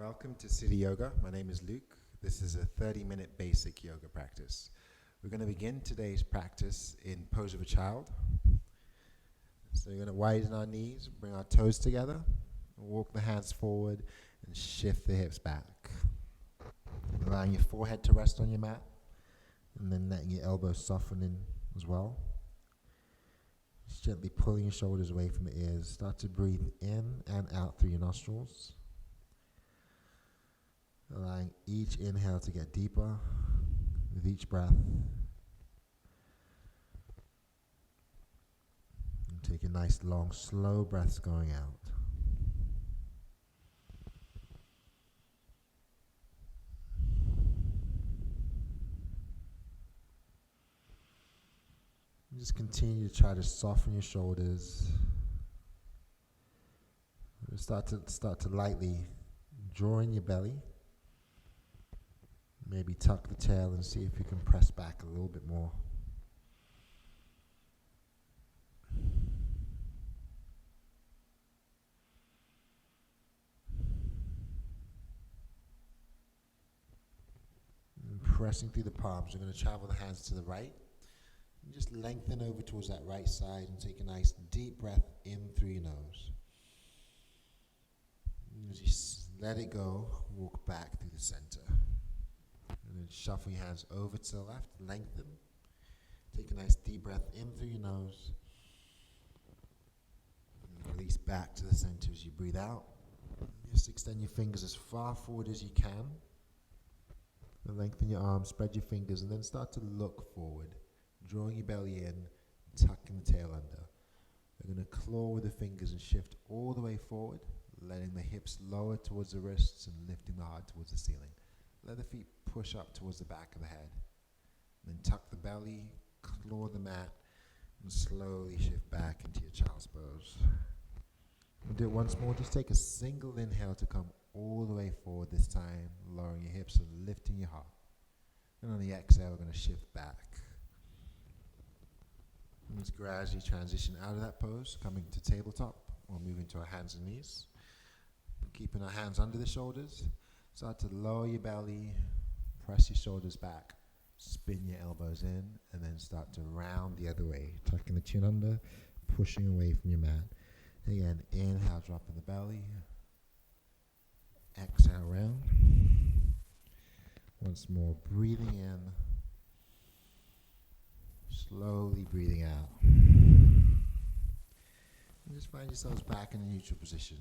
Welcome to City Yoga. My name is Luke. This is a 30-minute basic yoga practice. We're going to begin today's practice in pose of a child. So we're going to widen our knees, bring our toes together, walk the hands forward, and shift the hips back. Allowing your forehead to rest on your mat, and then letting your elbows soften in as well. Just gently pulling your shoulders away from the ears. Start to breathe in and out through your nostrils. Allowing each inhale to get deeper with each breath. And take a nice long slow breaths going out. And just continue to try to soften your shoulders. Start to lightly draw in your belly. Maybe tuck the tail and see if you can press back a little bit more. And pressing through the palms, we're going to travel the hands to the right. And just lengthen over towards that right side and take a nice deep breath in through your nose. And as you let it go, walk back through the center. And then shuffle your hands over to the left, lengthen. Take a nice deep breath in through your nose. And release back to the center as you breathe out. Just extend your fingers as far forward as you can. And lengthen your arms, spread your fingers, and then start to look forward. Drawing your belly in, tucking the tail under. We're going to claw with the fingers and shift all the way forward, letting the hips lower towards the wrists and lifting the heart towards the ceiling. Let the feet push up towards the back of the head. Then tuck the belly, claw the mat, and slowly shift back into your child's pose. We'll do it once more. Just take a single inhale to come all the way forward this time, lowering your hips and lifting your heart. And on the exhale, we're going to shift back. And just gradually transition out of that pose, coming to tabletop, or moving to our hands and knees. Keeping our hands under the shoulders. Start to lower your belly, press your shoulders back, spin your elbows in, and then start to round the other way, tucking the chin under, pushing away from your mat. Again, inhale, drop in the belly. Exhale, round. Once more, breathing in, slowly breathing out. And just find yourselves back in a neutral position.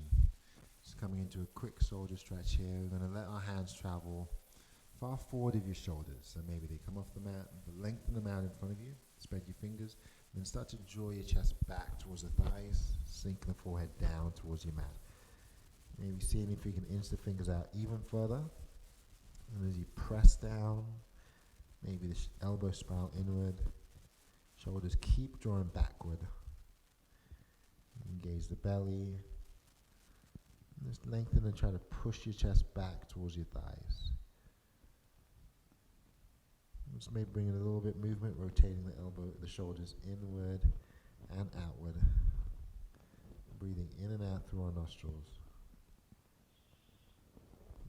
Just coming into a quick shoulder stretch here. We're going to let our hands travel far forward of your shoulders. So maybe they come off the mat, but lengthen them out in front of you. Spread your fingers. And then start to draw your chest back towards the thighs, sinking the forehead down towards your mat. Maybe seeing if you can inch the fingers out even further. And as you press down, maybe the elbow spiral inward. Shoulders keep drawing backward. Engage the belly. Just lengthen and try to push your chest back towards your thighs. Just maybe bring in a little bit movement, rotating the shoulders inward and outward. Breathing in and out through our nostrils.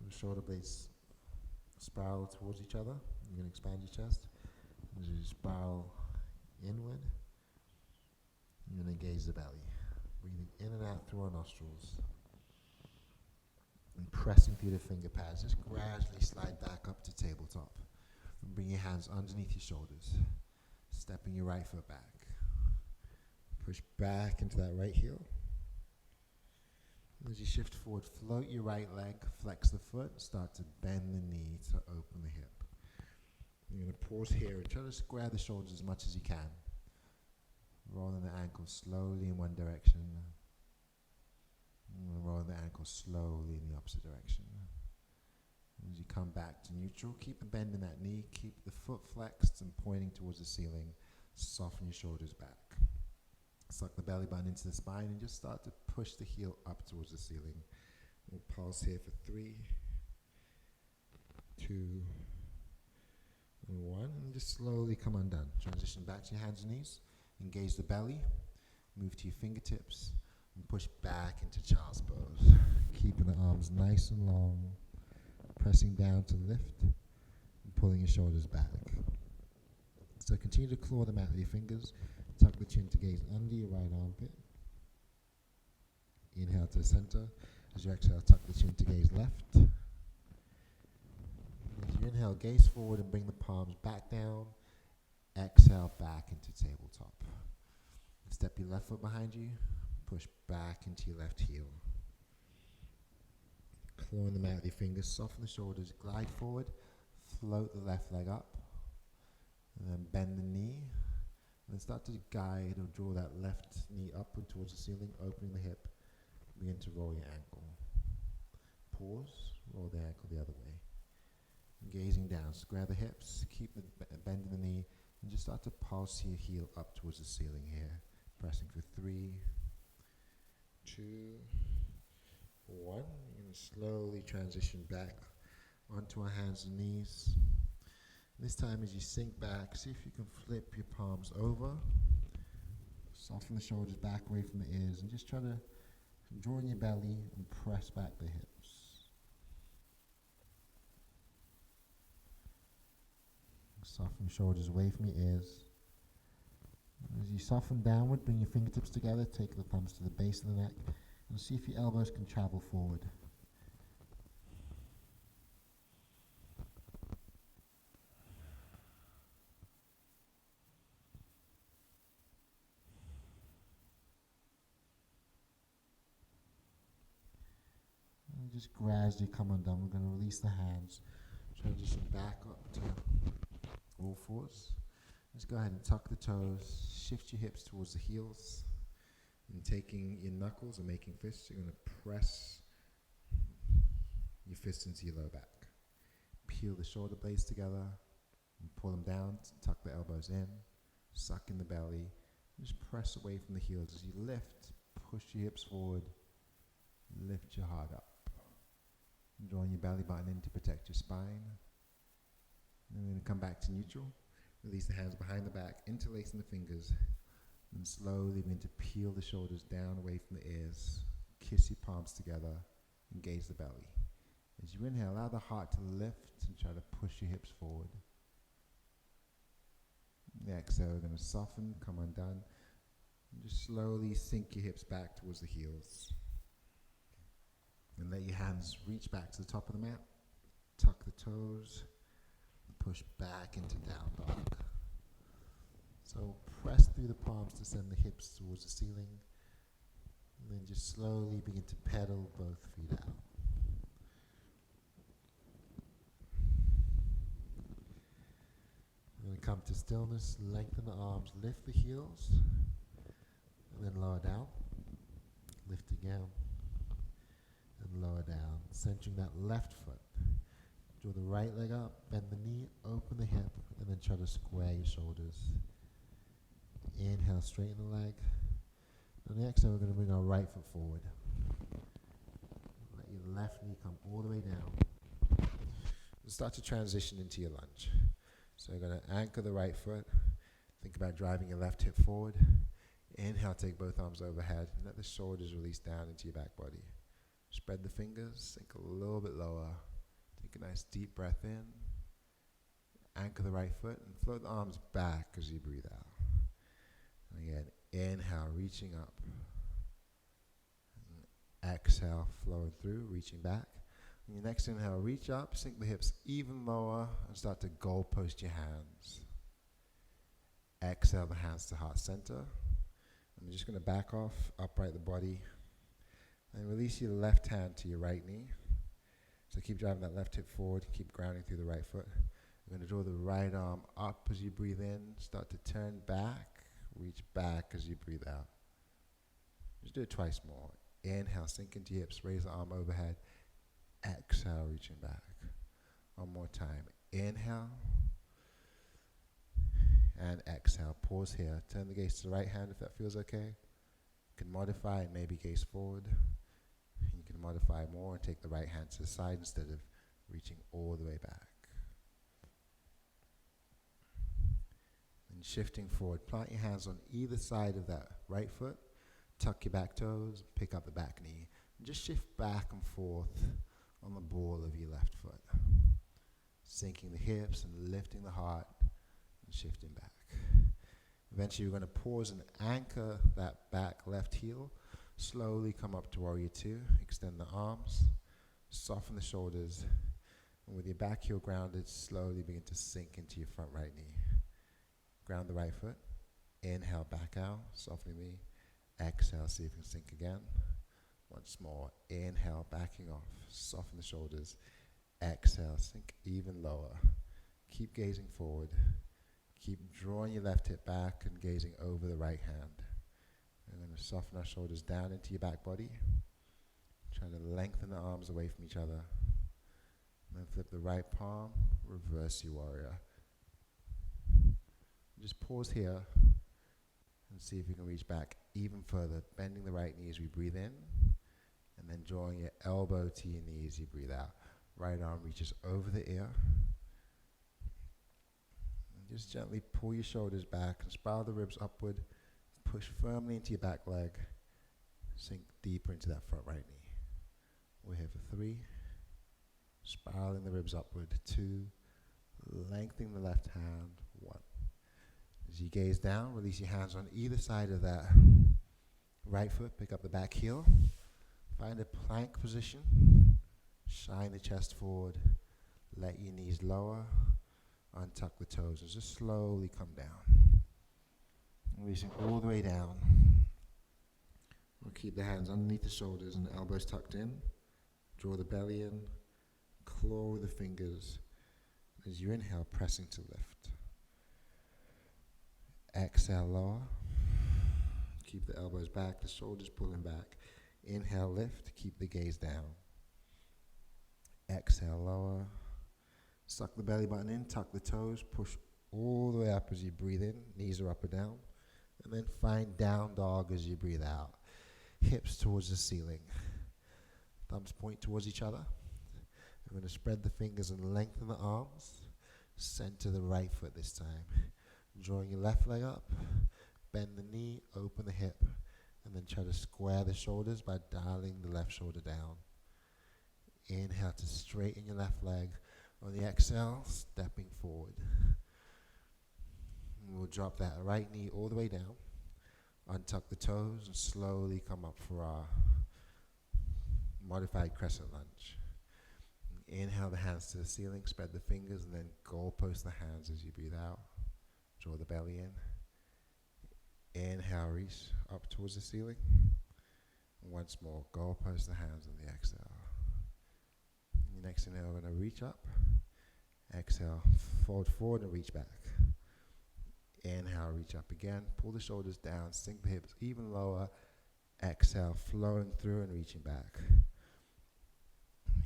The shoulder blades spiral towards each other. You're going to expand your chest. As you spiral inward, you're going to engage the belly. Breathing in and out through our nostrils. And pressing through the finger pads, just gradually slide back up to tabletop. And bring your hands underneath your shoulders, stepping your right foot back. Push back into that right heel. And as you shift forward, float your right leg, flex the foot, start to bend the knee to open the hip. You're going to pause here and try to square the shoulders as much as you can. Rolling the ankles slowly in one direction. And rolling the ankle slowly in the opposite direction. As you come back to neutral, keep a bend in that knee, keep the foot flexed and pointing towards the ceiling. Soften your shoulders back. Suck the belly button into the spine and just start to push the heel up towards the ceiling. We'll pause here for 3, 2, and 1. And just slowly come undone. Transition back to your hands and knees. Engage the belly. Move to your fingertips. And push back into child's pose. Keeping the arms nice and long. pressing down to lift and pulling your shoulders back. So continue to claw them out with your fingers. Tuck the chin to gaze under your right armpit. Inhale to the center. As you exhale, tuck the chin to gaze left. As you inhale, gaze forward and bring the palms back down. Exhale, back into tabletop. Step your left foot behind you. Push back into your left heel. Clawing them out with your fingers. Soften the shoulders. Glide forward. Float the left leg up. And then bend the knee. And then start to guide or draw that left knee upward towards the ceiling, opening the hip. Begin to roll your ankle. Pause. Roll the ankle the other way. Gazing down. Square the hips. Keep the bend in the knee. And just start to pulse your heel up towards the ceiling here. Pressing for 3, 2, 1. You're going to slowly transition back onto our hands and knees. This time as you sink back, see if you can flip your palms over. Soften the shoulders back away from the ears and just try to draw in your belly and press back the hips. Soften your shoulders away from your ears. As you soften downward, bring your fingertips together, take the thumbs to the base of the neck, and see if your elbows can travel forward. And just gradually come undone. We're going to release the hands, transition back up to all fours. Just go ahead and tuck the toes, shift your hips towards the heels, and taking your knuckles and making fists, you're going to press your fists into your lower back. Peel the shoulder blades together and pull them down, tuck the elbows in, suck in the belly, and just press away from the heels. As you lift, push your hips forward, lift your heart up. Drawing your belly button in to protect your spine. And we're going to come back to neutral. Release the hands behind the back, interlacing the fingers, and slowly begin to peel the shoulders down away from the ears. Kiss your palms together, engage the belly. As you inhale, allow the heart to lift and try to push your hips forward. Exhale, we're going to soften, come undone, and just slowly sink your hips back towards the heels. And let your hands reach back to the top of the mat. Tuck the toes. Push back into down dog. So press through the palms to send the hips towards the ceiling. And then just slowly begin to pedal both feet out. We're going to come to stillness, lengthen the arms, lift the heels, and then lower down. Lift again, and lower down. Centering that left foot. Draw the right leg up, bend the knee, open the hip, and then try to square your shoulders. Inhale, straighten the leg. On the exhale, we're going to bring our right foot forward. Let your left knee come all the way down. And start to transition into your lunge. So you're going to anchor the right foot. Think about driving your left hip forward. Inhale, take both arms overhead. And let the shoulders release down into your back body. Spread the fingers, sink a little bit lower. Take a nice deep breath in. Anchor the right foot and float the arms back as you breathe out. And again, inhale, reaching up. And exhale, flowing through, reaching back. On your next inhale, reach up, sink the hips even lower, and start to goalpost your hands. Exhale the hands to heart center. And you're just going to back off, upright the body, and release your left hand to your right knee. So keep driving that left hip forward, keep grounding through the right foot. You're going to draw the right arm up as you breathe in, start to turn back, reach back as you breathe out. Just do it twice more. Inhale, sink into your hips, raise the arm overhead. Exhale, reaching back. One more time. Inhale. And exhale. Pause here. Turn the gaze to the right hand if that feels okay. You can modify and maybe gaze forward. You can modify more and take the right hand to the side instead of reaching all the way back. And shifting forward. Plant your hands on either side of that right foot. Tuck your back toes. Pick up the back knee. And just shift back and forth on the ball of your left foot. sinking the hips and lifting the heart and shifting back. Eventually, we're going to pause and anchor that back left heel. Slowly come up to warrior two. Extend the arms. Soften the shoulders. And with your back heel grounded, slowly begin to sink into your front right knee. Ground the right foot. Inhale, back out. Softening knee. Exhale, see if you can sink again. Once more. Inhale, backing off. Soften the shoulders. Exhale, sink even lower. Keep gazing forward. Keep drawing your left hip back and gazing over the right hand. We're going to soften our shoulders down into your back body. Trying to lengthen the arms away from each other. And then flip the right palm, reverse your warrior. Just pause here and see if you can reach back even further, bending the right knee as we breathe in, and then drawing your elbow to your knee as you breathe out. Right arm reaches over the ear. And just gently pull your shoulders back and spiral the ribs upward. Push firmly into your back leg. Sink deeper into that front right knee. We're here for 3. Spiraling the ribs upward. 2. Lengthening the left hand. 1. As you gaze down, release your hands on either side of that right foot. Pick up the back heel. Find a plank position. Shine the chest forward. Let your knees lower. Untuck the toes and just slowly come down. Releasing all the way down. We'll keep the hands underneath the shoulders and the elbows tucked in. Draw the belly in. Claw with the fingers. As you inhale, pressing to lift. Exhale, lower. Keep the elbows back, the shoulders pulling back. Inhale, lift. Keep the gaze down. Exhale, lower. Suck the belly button in, tuck the toes, push all the way up as you breathe in. Knees are up or down. And then find down dog as you breathe out. Hips towards the ceiling. Thumbs point towards each other. We're going to spread the fingers and lengthen the arms. Center the right foot this time. Drawing your left leg up. Bend the knee, open the hip. And then try to square the shoulders by dialing the left shoulder down. Inhale to straighten your left leg. On the exhale, stepping forward. And we'll drop that right knee all the way down. Untuck the toes and slowly come up for our modified crescent lunge. Inhale the hands to the ceiling, spread the fingers, and then goalpost the hands as you breathe out. Draw the belly in. Inhale, reach up towards the ceiling. And once more, goalpost the hands on the exhale. And your next inhale, we're going to reach up. Exhale, fold forward and reach back. Inhale, reach up again. Pull the shoulders down, sink the hips even lower. Exhale, flowing through and reaching back.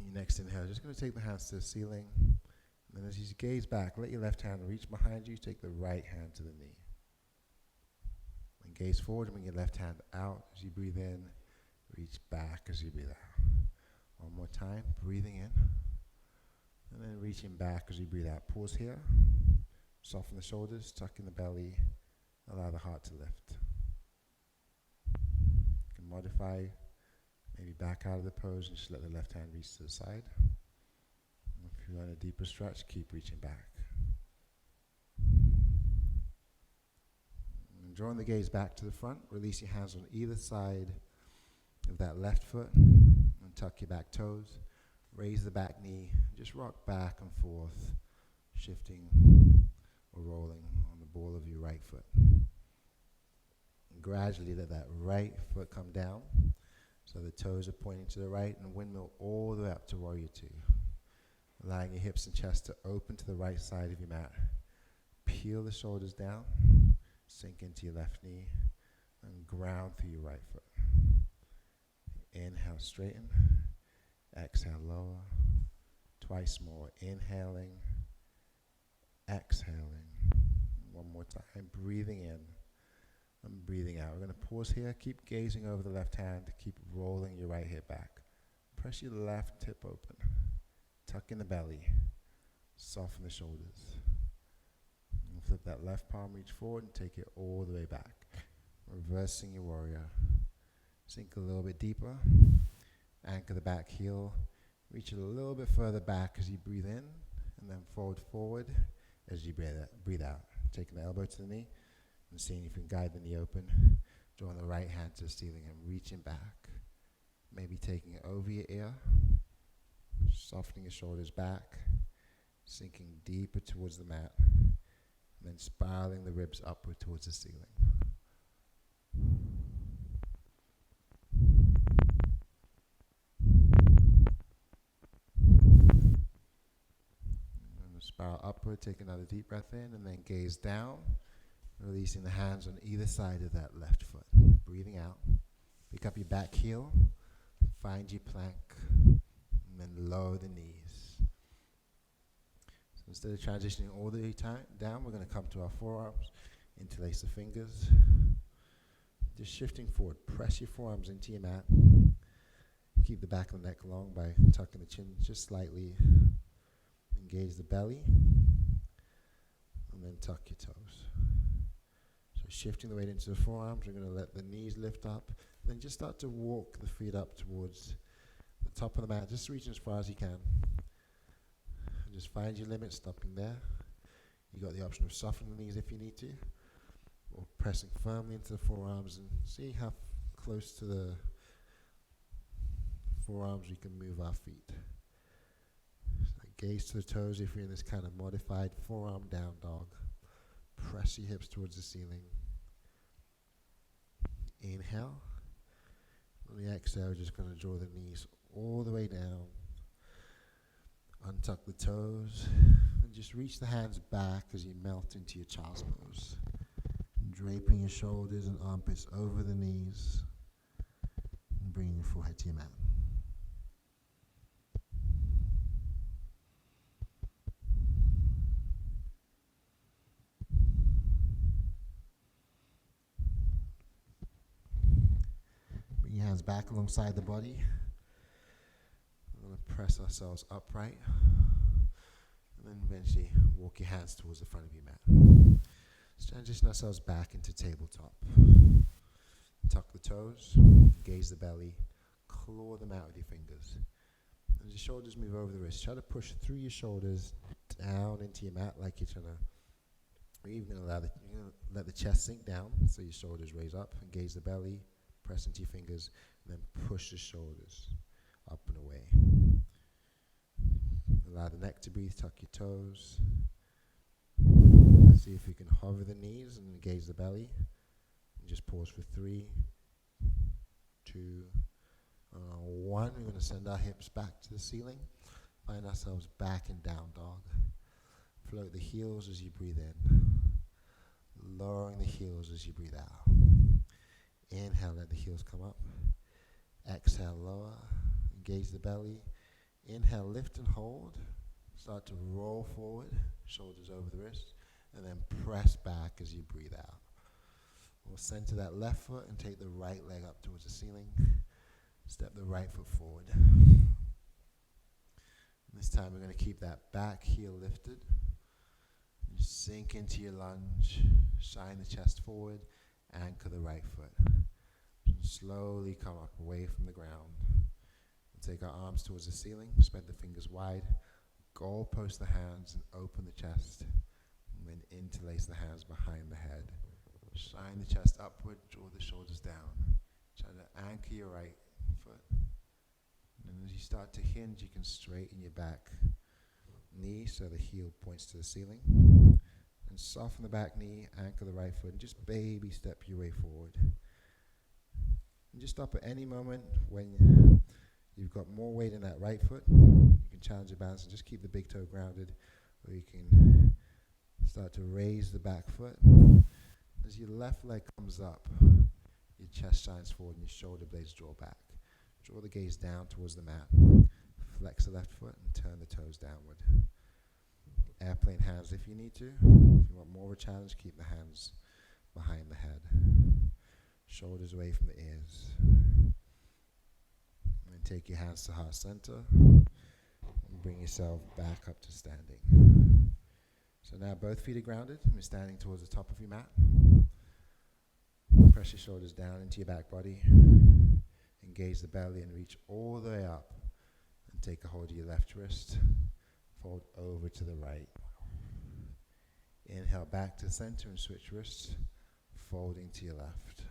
Your next inhale, just going to take the hands to the ceiling. And then as you gaze back, let your left hand reach behind you. Take the right hand to the knee. And gaze forward and bring your left hand out as you breathe in. Reach back as you breathe out. One more time, breathing in. And then reaching back as you breathe out. Pause here. Soften the shoulders, tuck in the belly. Allow the heart to lift. You can modify, maybe back out of the pose and just let the left hand reach to the side. And if you want a deeper stretch, keep reaching back. And drawing the gaze back to the front, release your hands on either side of that left foot and tuck your back toes. Raise the back knee, just rock back and forth, shifting or rolling on the ball of your right foot. And gradually let that right foot come down, so the toes are pointing to the right, and windmill all the way up to warrior two. Allowing your hips and chest to open to the right side of your mat. Peel the shoulders down, sink into your left knee, and ground through your right foot. Inhale, straighten. Exhale, lower. Twice more. Inhaling. Exhaling. One more time. Breathing in and breathing out. We're going to pause here. Keep gazing over the left hand. Keep rolling your right hip back. Press your left hip open. Tuck in the belly. Soften the shoulders. And flip that left palm, reach forward and take it all the way back. Reversing your warrior. Sink a little bit deeper. Anchor the back heel. Reach it a little bit further back as you breathe in. and then fold forward as you breathe out. Taking the elbow to the knee and seeing if you can guide the knee open, drawing the right hand to the ceiling and reaching back. Maybe taking it over your ear, softening your shoulders back, sinking deeper towards the mat, and then spiraling the ribs upward towards the ceiling. Spiral upward, take another deep breath in, and then gaze down, releasing the hands on either side of that left foot. Breathing out. Pick up your back heel, find your plank, and then lower the knees. So instead of transitioning all the way down, we're going to come to our forearms, interlace the fingers. Just shifting forward. Press your forearms into your mat. Keep the back of the neck long by tucking the chin just slightly. Engage the belly, and then tuck your toes. So shifting the weight into the forearms, we're going to let the knees lift up, then just start to walk the feet up towards the top of the mat, just reaching as far as you can. And just find your limit, stopping there. You got the option of softening the knees if you need to, or pressing firmly into the forearms and see how close to the forearms we can move our feet. Gaze to the toes if you're in this kind of modified forearm down dog. Press your hips towards the ceiling. Inhale. On the exhale, we're just going to draw the knees all the way down. Untuck the toes. And just reach the hands back as you melt into your child's pose. Draping your shoulders and armpits over the knees. And bringing your forehead to your mat. Your hands back alongside the body. We're going to press ourselves upright. And then eventually walk your hands towards the front of your mat. Let's transition ourselves back into tabletop. Tuck the toes, gaze the belly, claw them out with your fingers. As your shoulders move over the wrists, try to push through your shoulders down into your mat like you're trying to, or even you're going to let the chest sink down so your shoulders raise up. Engage the belly. Press into your fingers, and then push the shoulders up and away. Allow the neck to breathe, tuck your toes. See if you can hover the knees and engage the belly. And just pause for 3, 2, 1. We're going to send our hips back to the ceiling. Find ourselves back in down dog. Float the heels as you breathe in. Lowering the heels as you breathe out. Inhale, let the heels come up. Exhale, lower. Engage the belly. Inhale, lift and hold. Start to roll forward, shoulders over the wrists, and then press back as you breathe out. We'll center that left foot and take the right leg up towards the ceiling. Step the right foot forward. This time we're going to keep that back heel lifted. Just sink into your lunge. Shine the chest forward. Anchor the right foot. Slowly come up away from the ground. We'll take our arms towards the ceiling, spread the fingers wide, goalpost the hands and open the chest, and then interlace the hands behind the head. Shine the chest upward, draw the shoulders down. Try to anchor your right foot. And as you start to hinge, you can straighten your back knee so the heel points to the ceiling. And soften the back knee, anchor the right foot, and just baby step your way forward. And just stop at any moment when you've got more weight in that right foot. You can challenge your balance and just keep the big toe grounded, or you can start to raise the back foot. As your left leg comes up, your chest shines forward and your shoulder blades draw back. Draw the gaze down towards the mat. Flex the left foot and turn the toes downward. Airplane hands if you need to. If you want more of a challenge, keep the hands behind the head. Shoulders away from the ears. And then take your hands to heart center. And bring yourself back up to standing. So now both feet are grounded. We're standing towards the top of your mat. Press your shoulders down into your back body. Engage the belly and reach all the way up. And take a hold of your left wrist. Fold over to the right. Inhale back to center and switch wrists, folding to your left.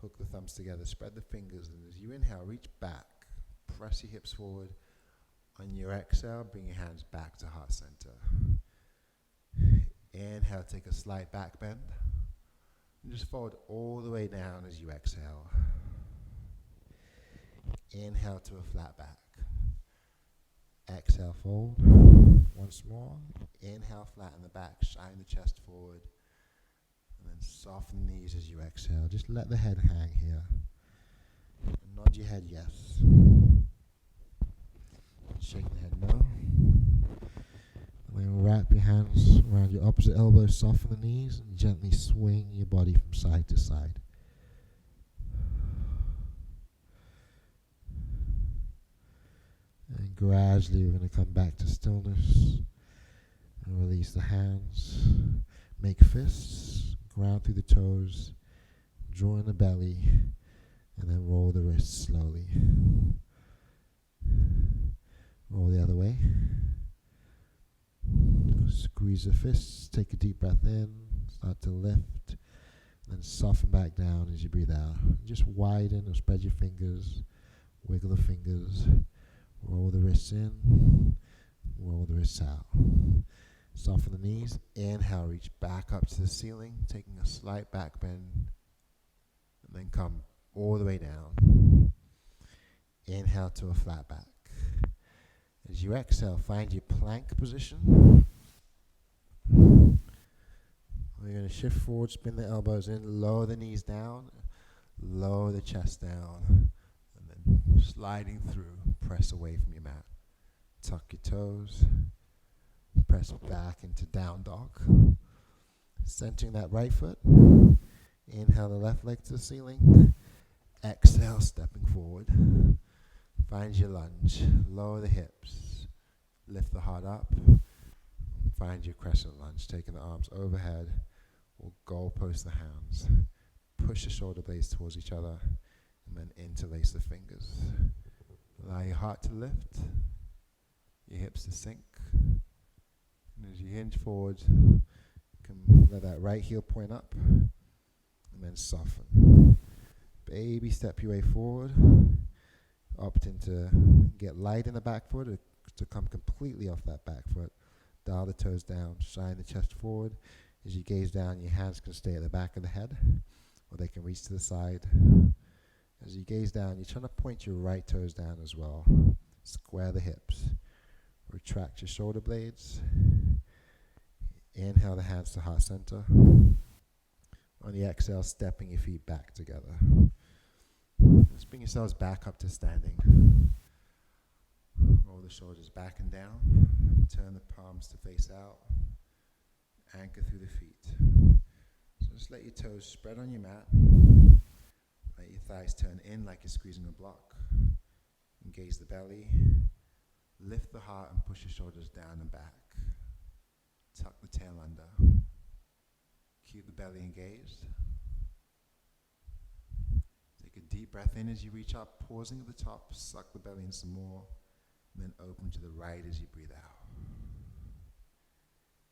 Hook the thumbs together, spread the fingers, and as you inhale, reach back. Press your hips forward. On your exhale, bring your hands back to heart center. Inhale, take a slight back bend. And just fold all the way down as you exhale. Inhale to a flat back. Exhale, fold. Once more. Inhale, flatten the back, shine the chest forward. And then soften the knees as you exhale. Just let the head hang here. And nod your head yes. Shake the head no. And then wrap your hands around your opposite elbow, soften the knees, and gently swing your body from side to side. And gradually we're going to come back to stillness and release the hands. Make fists, ground through the toes, draw in the belly, and then roll the wrists slowly. Roll the other way. Squeeze the fists, take a deep breath in, start to lift, then soften back down as you breathe out. Just widen or spread your fingers, wiggle the fingers, roll the wrists in, roll the wrists out. Soften the knees, inhale, reach back up to the ceiling, taking a slight back bend, and then come all the way down. Inhale to a flat back. As you exhale, find your plank position. We're going to shift forward, spin the elbows in, lower the knees down, lower the chest down, and then sliding through, press away from your mat. Tuck your toes, press back into down dog. Centering that right foot. Inhale the left leg to the ceiling. Exhale, stepping forward. Find your lunge. Lower the hips. Lift the heart up. Find your crescent lunge. Taking the arms overhead or goalpost the hands. Push the shoulder blades towards each other and then interlace the fingers. Allow your heart to lift, your hips to sink. And as you hinge forward, you can let that right heel point up and then soften. Baby step your way forward. Opting to get light in the back foot or to come completely off that back foot. Dial the toes down, shine the chest forward. As you gaze down, your hands can stay at the back of the head or they can reach to the side. As you gaze down, you're trying to point your right toes down as well. Square the hips. Retract your shoulder blades. Inhale the hands to heart center. On the exhale, stepping your feet back together. Let's bring yourselves back up to standing. Roll the shoulders back and down. Turn the palms to face out. Anchor through the feet. So just let your toes spread on your mat. Let your thighs turn in like you're squeezing a block. Engage the belly. Lift the heart and push your shoulders down and back. Tuck the tail under. Keep the belly engaged. Take a deep breath in as you reach up, pausing at the top, suck the belly in some more, and then open to the right as you breathe out.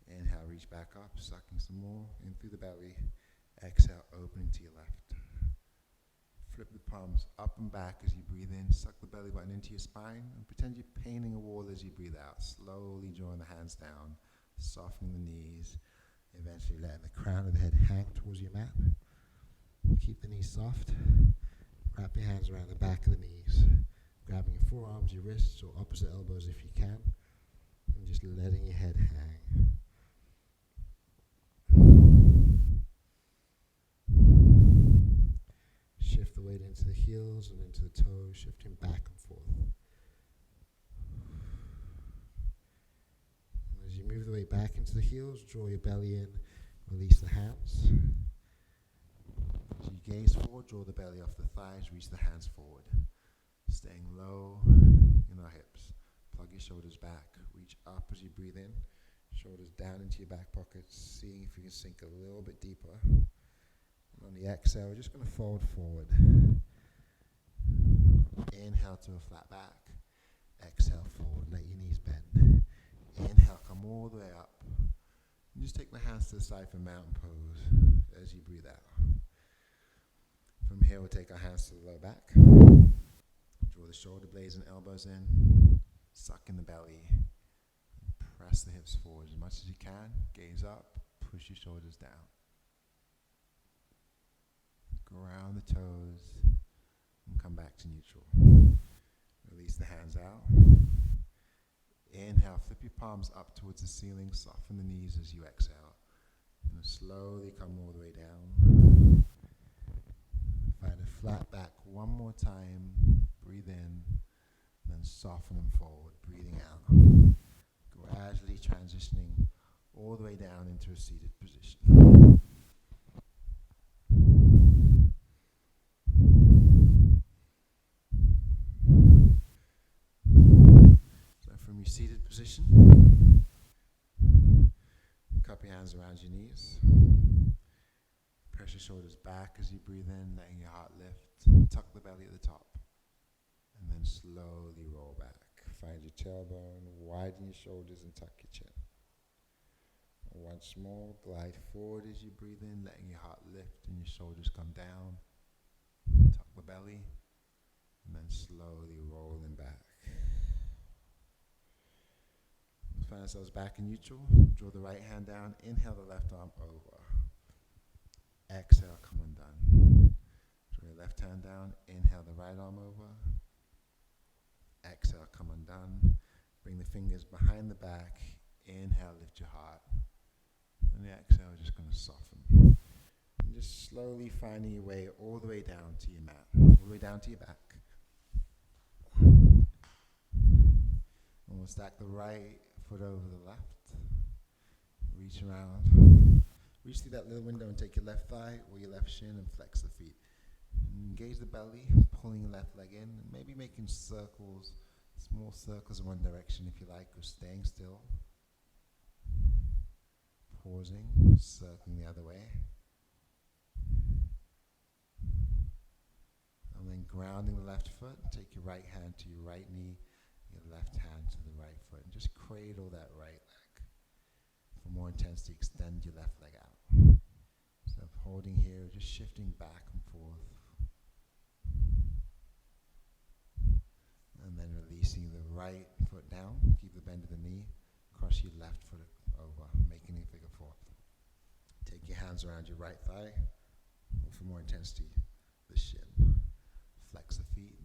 Inhale, reach back up, sucking some more in through the belly. Exhale, opening to your left. Flip the palms up and back as you breathe in, suck the belly button into your spine, and pretend you're painting a wall as you breathe out. Slowly drawing the hands down, softening the knees, eventually letting the crown of the head hang towards your mat. Keep the knees soft. Wrap your hands around the back of the knees, grabbing your forearms, your wrists, or opposite elbows if you can, and just letting your head hang. Shift the weight into the heels and into the toes, shifting back and forth. And as you move the weight back into the heels, draw your belly in, release the hands. As you gaze forward, draw the belly off the thighs, reach the hands forward. Staying low in our hips. Plug your shoulders back, reach up as you breathe in, shoulders down into your back pockets, seeing if you can sink a little bit deeper. And on the exhale, we're just going to fold forward. Inhale to a flat back. Exhale forward, let your knees bend. all the way up. And just take the hands to the side for mountain pose as you breathe out. From here, we'll take our hands to the low back. Draw the shoulder blades and elbows in. Suck in the belly. Press the hips forward as much as you can. Gaze up. Push your shoulders down. Ground the toes. And come back to neutral. Release the hands out. Inhale, flip your palms up towards the ceiling. Soften the knees as you exhale. And slowly come all the way down. Find a flat back one more time. Breathe in. Then soften and forward. Breathing out. Gradually transitioning all the way down into a seated position. From your seated position, cup your hands around your knees. Press your shoulders back as you breathe in, letting your heart lift. Tuck the belly at the top. And then slowly roll back. Find your tailbone, widen your shoulders and tuck your chin. Once more, glide forward as you breathe in, letting your heart lift and your shoulders come down. Tuck the belly, and then slowly rolling back. Find ourselves back in neutral. Draw the right hand down. Inhale the left arm over. Exhale, come undone. Draw your left hand down. Inhale the right arm over. Exhale, come undone. Bring the fingers behind the back. Inhale, lift your heart. And the exhale is just going to soften. And just slowly finding your way all the way down to your mat. All the way down to your back. And we'll stack the right foot over the left. Reach around. Reach through that little window and take your left thigh or your left shin and flex the feet. Engage the belly, pulling your left leg in, maybe making circles, small circles in one direction if you like, or staying still. Pausing, circling the other way. And then grounding the left foot, take your right hand to your right knee, your left hand to the right foot, and just cradle that right leg. For more intensity, extend your left leg out. So holding here, just shifting back and forth. And then releasing the right foot down, keep the bend of the knee, cross your left foot over, making a figure four. Take your hands around your right thigh, or for more intensity, the shin. Flex the feet,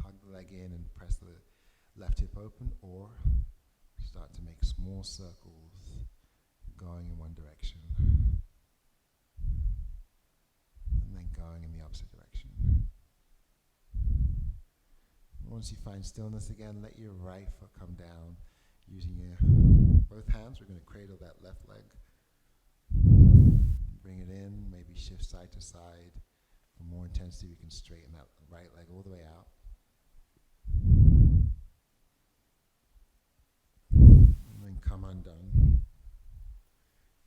hug the leg in and press the left hip open, or start to make small circles going in one direction and then going in the opposite direction. Once you find stillness again, let your right foot come down. Using your both hands, we're going to cradle that left leg. Bring it in, maybe shift side to side. For more intensity, we can straighten that right leg all the way out. And then come undone.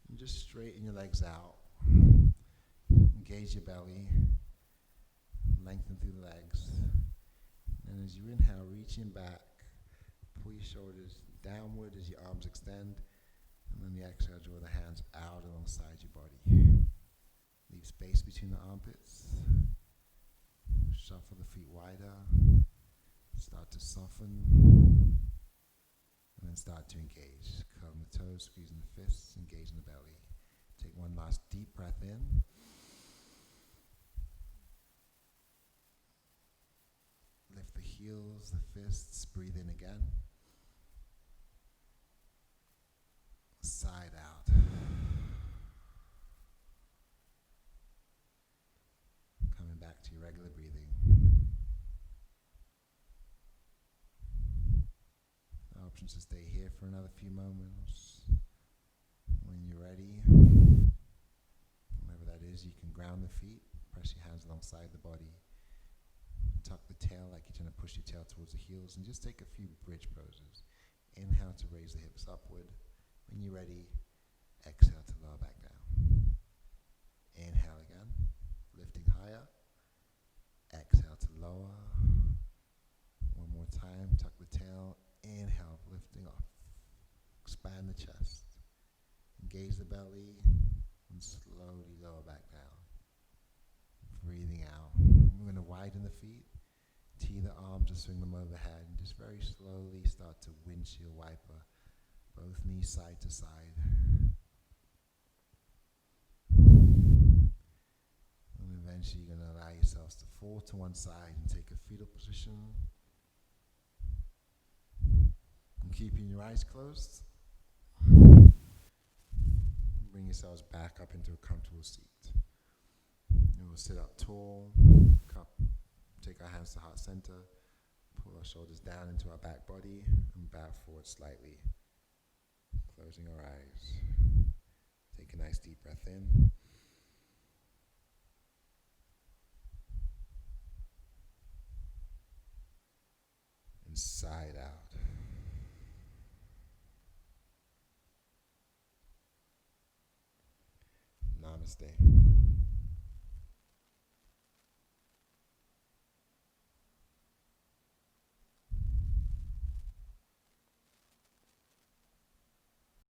And just straighten your legs out. Engage your belly. Lengthen through the legs. And as you inhale, reaching back, pull your shoulders downward as your arms extend. And then the exhale, draw the hands out alongside your body. Leave space between the armpits. Shuffle the feet wider. Start to soften. And then start to engage. Curl the toes, squeezing the fists, engaging the belly. Take one last deep breath in. Lift the heels, the fists, breathe in again. Side out. Coming back to your regular breathing. Options to stay here for another few moments. When you're ready, whenever that is, you can ground the feet, press your hands alongside the body. Tuck the tail like you're trying to push your tail towards the heels, and just take a few bridge poses. Inhale to raise the hips upward. When you're ready, exhale to lower back down. Inhale again, lifting higher. Exhale to lower. One more time, tuck the tail. Inhale, lifting off. expand the chest. Engage the belly and slowly lower back down. Breathing out. We're going to widen the feet, tee the arms or swing them overhead, and just very slowly start to windshield wiper both knees side to side. And eventually you're going to allow yourselves to fall to one side and take a fetal position. And keeping your eyes closed, bring yourselves back up into a comfortable seat. And we'll sit up tall, take our hands to heart center, pull our shoulders down into our back body, and bow forward slightly, closing our eyes. Take a nice deep breath in. And sigh out. Namaste.